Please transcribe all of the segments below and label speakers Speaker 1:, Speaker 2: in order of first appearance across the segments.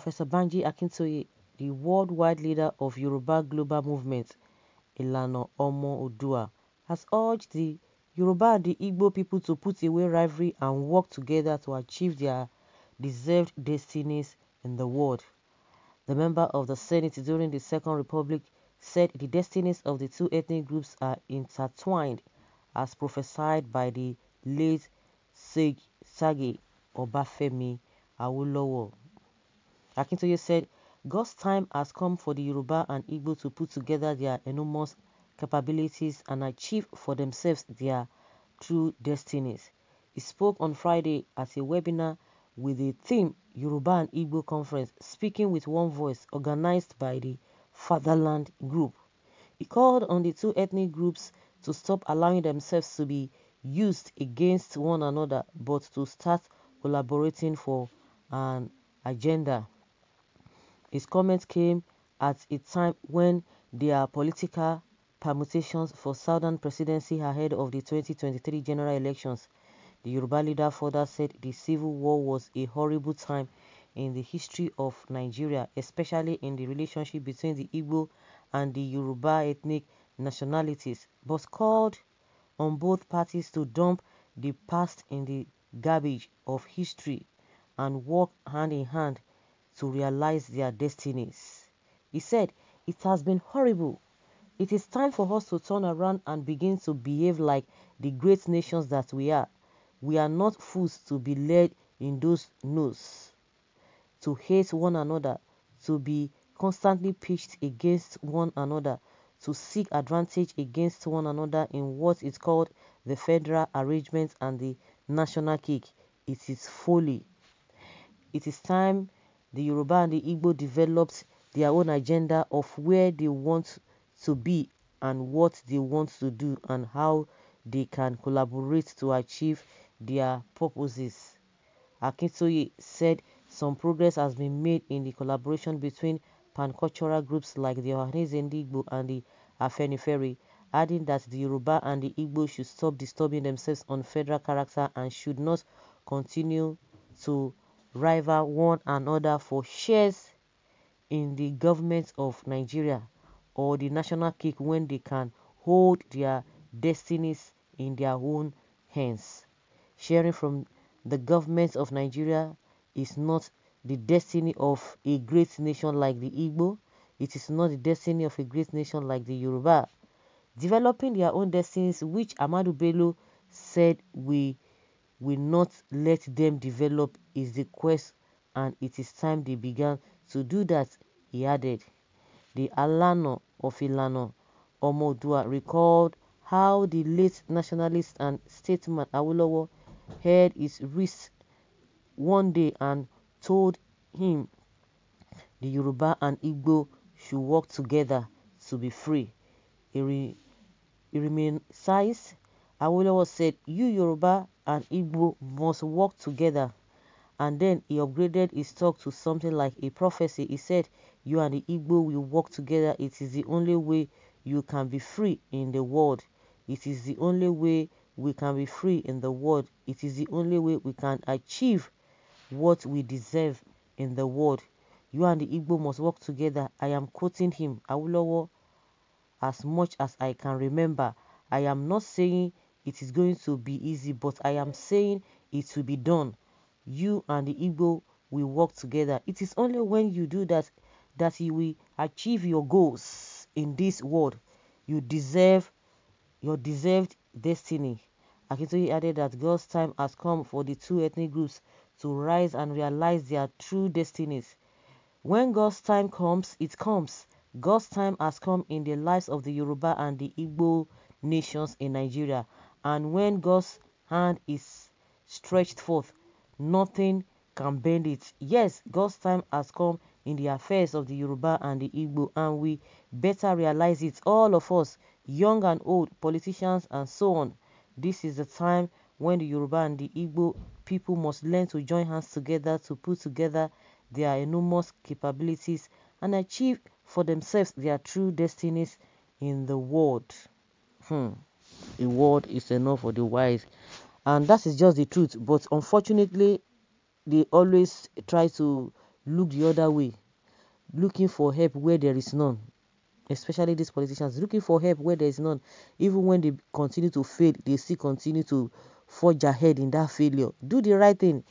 Speaker 1: Professor Banji Akintoye, the worldwide leader of Yoruba global movement, Ilana Omo Odua, has urged the Yoruba and the Igbo people to put away rivalry and work together to achieve their deserved destinies in the world. The member of the Senate during the Second Republic said the destinies of the two ethnic groups are intertwined, as prophesied by the late Sage Obafemi Awolowo. Akintoye said, God's time has come for the Yoruba and Igbo to put together their enormous capabilities and achieve for themselves their true destinies. He spoke on Friday at a webinar with the theme Yoruba and Igbo Conference, Speaking with One Voice, organized by the Fatherland Group. He called on the two ethnic groups to stop allowing themselves to be used against one another, but to start collaborating for an agenda. His comments came at a time when there are political permutations for Southern presidency ahead of the 2023 general elections. The Yoruba leader further said the civil war was a horrible time in the history of Nigeria, especially in the relationship between the Igbo and the Yoruba ethnic nationalities, but called on both parties to dump the past in the garbage of history and work hand in hand to realize their destinies. He said, it has been horrible. It is time for us to turn around and begin to behave like the great nations that we are. We are not fools to be led in those notes, to hate one another, to be constantly pitched against one another, to seek advantage against one another in what is called the federal arrangement and the national cake. It is folly. It is time the Yoruba and the Igbo developed their own agenda of where they want to be and what they want to do and how they can collaborate to achieve their purposes. Akintoye said some progress has been made in the collaboration between pan-cultural groups like the Ohanese Igbo and the Afenifere, adding that the Yoruba and the Igbo should stop disturbing themselves on federal character and should not continue to rival one another for shares in the government of Nigeria or the national cake when they can hold their destinies in their own hands. Sharing from the government of Nigeria is not the destiny of a great nation like the Igbo. It is not the destiny of a great nation like the Yoruba. Developing their own destinies, which Ahmadu Bello said we will not let them develop, is the quest, and it is time they began to do that, he added. The Alano of Ilana Omo Odua recalled how the late nationalist and statesman Awolowo heard his wrist one day and told him the Yoruba and Igbo should work together to be free. He remained size. Awolowo said, you Yoruba and Igbo must work together. And then he upgraded his talk to something like a prophecy. He said, you and the Igbo will work together. It is the only way you can be free in the world. It is the only way we can be free in the world. It is the only way we can achieve what we deserve in the world. You and the Igbo must work together. I am quoting him, Awolowo, as much as I can remember. I am not saying it is going to be easy, but I am saying it will be done. You and the Igbo will work together. It is only when you do that that you will achieve your goals in this world. You deserve your deserved destiny. Akintoye added that God's time has come for the two ethnic groups to rise and realize their true destinies. When God's time comes, it comes. God's time has come in the lives of the Yoruba and the Igbo nations in Nigeria. And when God's hand is stretched forth, nothing can bend it. Yes, God's time has come in the affairs of the Yoruba and the Igbo, and we better realize it, all of us, young and old, politicians and so on. This is the time when the Yoruba and the Igbo people must learn to join hands together to put together their enormous capabilities and achieve for themselves their true destinies in the world. The word is enough for the wise, and that is just the truth. But unfortunately, they always try to look the other way, looking for help where there is none. Especially these politicians looking for help where there is none. Even when they continue to fail, they still continue to forge ahead in that failure. Do the right thing.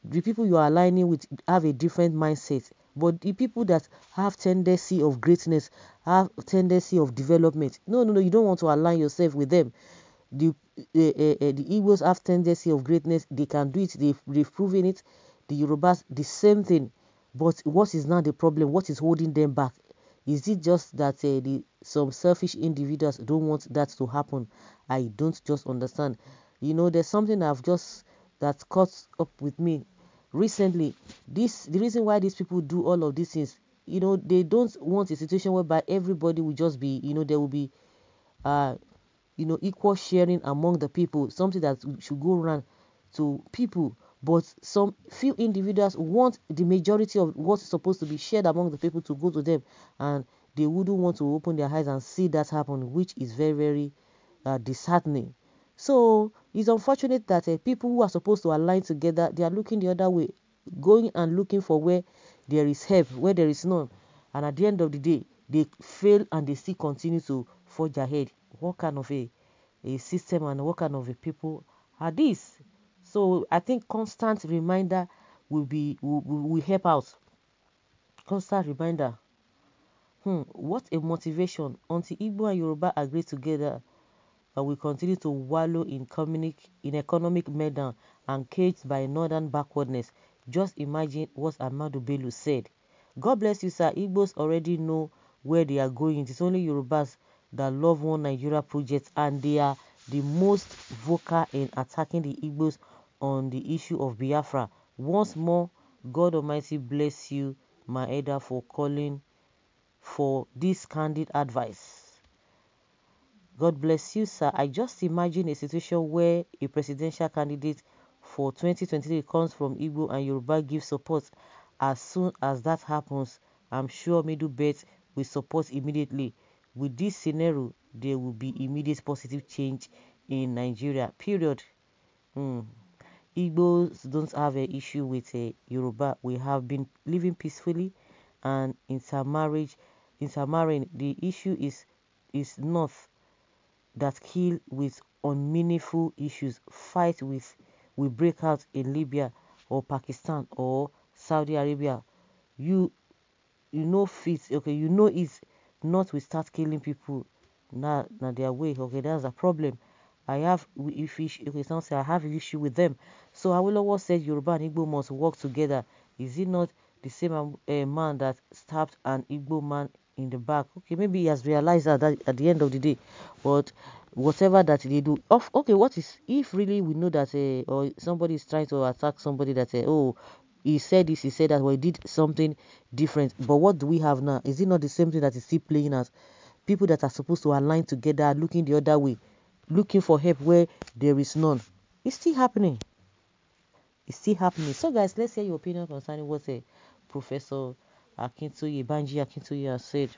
Speaker 1: The people you are aligning with have a different mindset, but the people that have tendency of greatness, have tendency of development, no, you don't want to align yourself with them. The Igbos have tendency of greatness. They can do it. They've proven it. The Yorubas, the same thing. But what is now the problem? What is holding them back? Is it just that some selfish individuals don't want that to happen? I don't just understand. There's something that caught up with me recently. The reason why these people do all of these things, they don't want a situation whereby everybody will just be, there will be uh equal sharing among the people, something that should go around to people. But some few individuals want the majority of what's supposed to be shared among the people to go to them, and they wouldn't want to open their eyes and see that happen, which is very, very disheartening. So it's unfortunate that people who are supposed to align together, they are looking the other way, going and looking for where there is help, where there is none. And at the end of the day, they fail and they still continue to forge ahead. What kind of a system and what kind of a people are these? So I think constant reminder will help out. Constant reminder. What a motivation. Until Igbo and Yoruba agree together, and we continue to wallow in economic meltdown and caged by northern backwardness. Just imagine what Ahmadu Bello said. God bless you, sir. Igbos already know where they are going. It is only Yorubas that love one Nigeria project, and they are the most vocal in attacking the Igbos on the issue of Biafra. Once more, God Almighty bless you, my elder, for calling for this candid advice. God bless you, sir. I just imagine a situation where a presidential candidate for 2023 comes from Igbo and Yoruba give support. As soon as that happens, I'm sure Middle Belt will support immediately. With this scenario, there will be immediate positive change in Nigeria. Period. Igbos don't have an issue with Yoruba. We have been living peacefully and intermarrying. The issue is north that kill with unmeaningful issues. Fight will break out in Libya or Pakistan or Saudi Arabia. You know fit, okay, it's not we start killing people now their way. Okay, that's a problem. I have if okay, someone say I have an issue with them. So Awolowo said Yoruba and Igbo must work together. Is it not the same man that stabbed an Igbo man in the back? Okay, maybe he has realized that at the end of the day. But whatever that they do, okay, what is if really we know that or somebody is trying to attack somebody that oh, he said this, he said that, well, he did something different. But what do we have now? Is it not the same thing that is still playing as people that are supposed to align together, looking the other way, looking for help where there is none? It's still happening. It's still happening. So, guys, let's hear your opinion concerning what Professor Banji Akintoye has said.